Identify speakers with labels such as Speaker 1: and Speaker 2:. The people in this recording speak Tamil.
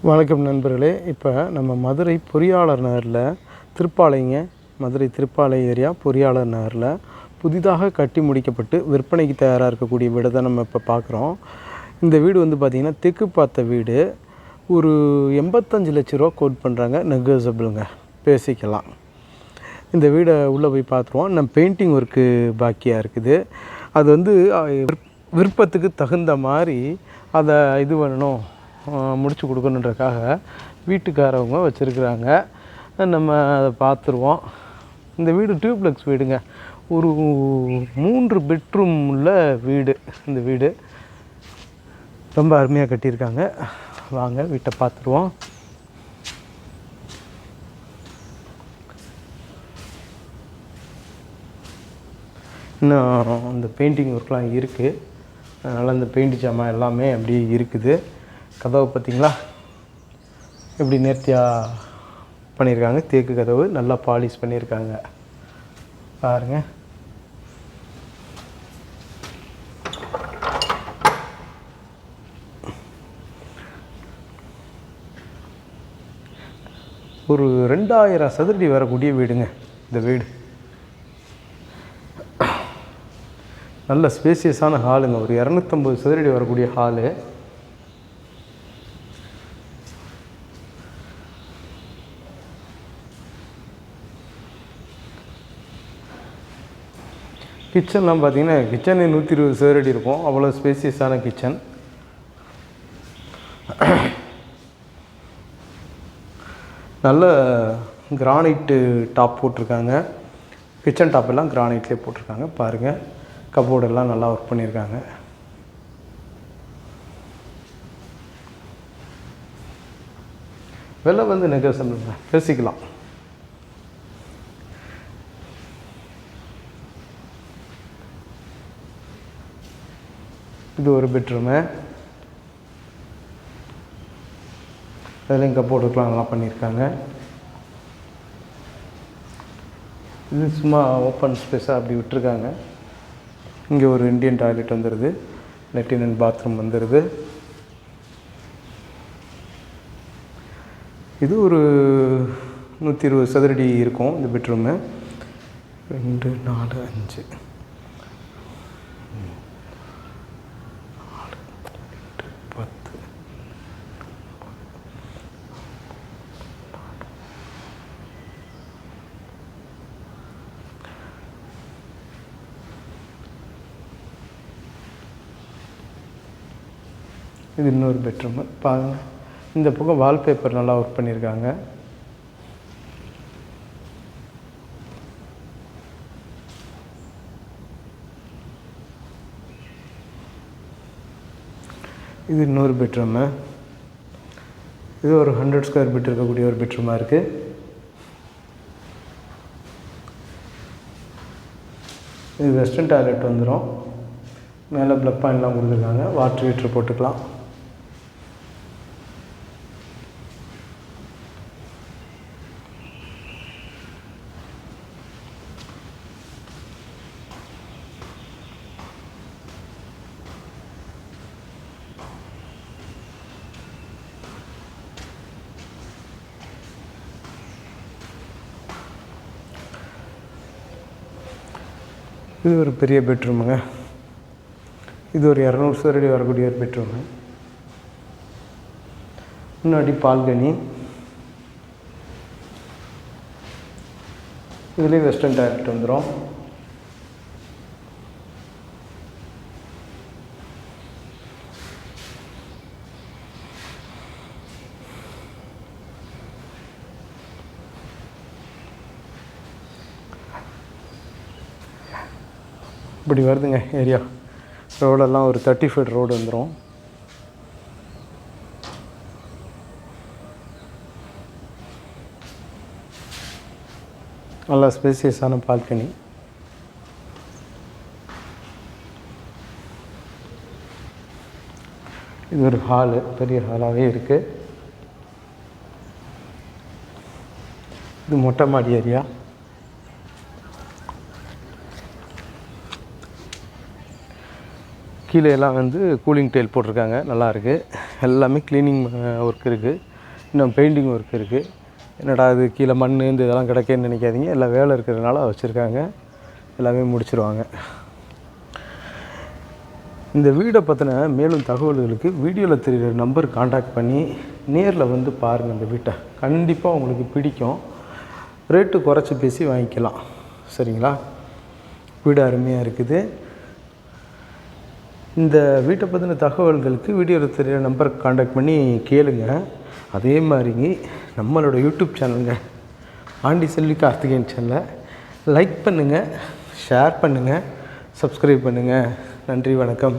Speaker 1: வணக்கம் நண்பர்களே. இப்போ நம்ம மதுரை பொறியாளர் நகரில் மதுரை திருப்பாலை ஏரியா பொறியாளர் நகரில் புதிதாக கட்டி முடிக்கப்பட்டு விற்பனைக்கு தயாராக இருக்கக்கூடிய வீடை தான் நம்ம இப்போ பார்க்குறோம். இந்த வீடு வந்து பார்த்திங்கன்னா தெற்கு பார்த்த வீடு. ஒரு 85 லட்ச ரூபா கோட் பண்ணுறாங்க. நெகோசியபிளுங்க, பேசிக்கலாம். இந்த வீடை உள்ளே போய் பார்த்துருவோம். நம்ம பெயிண்டிங் ஒர்க்கு பாக்கியாக இருக்குது. அது வந்து விருப்பத்துக்கு தகுந்த மாதிரி அதை இது பண்ணணும், முடிச்சு கொடுக்கணுன்றக்காக வீட்டுக்காரவங்க வச்சுருக்குறாங்க. நம்ம அதை பார்த்துருவோம். இந்த வீடு டியூப்ளெக்ஸ் வீடுங்க. ஒரு 3 பெட்ரூம் உள்ள வீடு. இந்த வீடு ரொம்ப அருமையாக கட்டியிருக்காங்க. வாங்க வீட்டை பார்த்துருவோம். இன்னும் இந்த பெயிண்டிங் ஒர்க்லாம் இருக்குது. அதனால் இந்த பெயிண்ட் ஜாமான் எல்லாமே அப்படியே இருக்குது. கதவு பார்த்திங்களா எப்படி நேர்த்தியாக பண்ணியிருக்காங்க. தேக்கு கதவு நல்லா பாலிஷ் பண்ணியிருக்காங்க பாருங்கள். ஒரு 2000 சதுரடி வரக்கூடிய வீடுங்க இந்த வீடு. நல்ல ஸ்பேசியஸான ஹாலுங்க. ஒரு 250 சதுரடி வரக்கூடிய ஹாலு. கிச்சன்லாம் பார்த்திங்கன்னா கிச்சனே 120 சதுரடி இருக்கும். அவ்வளோ ஸ்பேசியஸான கிச்சன். நல்ல கிரானைட்டு டாப் போட்டிருக்காங்க. கிச்சன் டாப் எல்லாம் கிரானைட்லேயே போட்டிருக்காங்க பாருங்கள். கபோர்டெல்லாம் நல்லா ஒர்க் பண்ணியிருக்காங்க. விலை வந்து நெகோசியபிள், பேசிக்கலாம். இது ஒரு பெட்ரூமு. அதுலேயும் கபோர்டுக்கெலாம் நல்லா பண்ணியிருக்காங்க. இது சும்மா ஓப்பன் ஸ்பேஸாக அப்படி விட்டுருக்காங்க. இங்கே ஒரு இண்டியன் டாய்லெட் வந்துடுது. லெட்டின் அண்ட் பாத்ரூம் வந்துடுது. இது ஒரு 120 சதுரடி இருக்கும் இந்த பெட்ரூமு. 2 4 5 இது இன்னொரு பெட்ரூமு பாருங்கள். இந்த பக்கம் வால்பேப்பர் நல்லா ஒர்க் பண்ணியிருக்காங்க. இது இன்னொரு பெட்ரூமு. இது ஒரு 100 ஸ்கொயர் ஃபீட் இருக்கக்கூடிய ஒரு பெட்ரூமாக இருக்குது. இது வெஸ்டர்ன் டாய்லெட் வந்துடும். மேலே ப்ளக் பாயிண்ட்லாம் கொடுத்துருக்காங்க. வாட்டர் ஹீட்ரு போட்டுக்கலாம். இது ஒரு பெரிய பெட்ரூமுங்க. இது ஒரு 200 சதுரடி வரக்கூடிய ஒரு பெட்ரூமு. முன்னாடி பால்கனி. இதுலேயே வெஸ்டர்ன் டாய்லெட் வந்துடும். இப்படி வருதுங்க ஏரியா. ரோடெல்லாம் ஒரு 30 ஃபீட் ரோடு வந்துடும். நல்லா ஸ்பேசியஸான பால்கனி. இது ஒரு ஹாலு, பெரிய ஹாலாகவே இருக்குது. இது மொட்டை மாடி ஏரியா. கீழே எல்லாம் வந்து கூலிங் டைல் போட்டிருக்காங்க, நல்லாயிருக்கு. எல்லாமே க்ளீனிங் ஒர்க் இருக்குது, இன்னும் பெயிண்டிங் ஒர்க் இருக்குது. என்னடா இது கீழே மண் இந்த இதெல்லாம் கிடக்கேன்னு நினைக்காதீங்க, எல்லாம் வேலை இருக்கிறதுனால வச்சுருக்காங்க, எல்லாமே முடிச்சிருவாங்க. இந்த வீடை பற்றின மேலும் தகவல்களுக்கு வீடியோவில் தெரிகிற நம்பர் காண்டாக்ட் பண்ணி நேரில் வந்து பாருங்கள். இந்த வீட்டை கண்டிப்பாக உங்களுக்கு பிடிக்கும். ரேட்டு குறைச்சி பேசி வாங்கிக்கலாம். சரிங்களா? வீடு அருமையாக இருக்குது. இந்த வீட்டை பற்றின தகவல்களுக்கு வீடியோவில் தெரிகிற நம்பருக்கு காண்டாக்ட் பண்ணி கேளுங்க. அதே மாதிரி நம்மளோட யூடியூப் சேனலுங்க ஆண்டி செல்வி கார்த்திகேயன் சேனலை லைக் பண்ணுங்கள், ஷேர் பண்ணுங்கள், சப்ஸ்கிரைப் பண்ணுங்கள். நன்றி, வணக்கம்.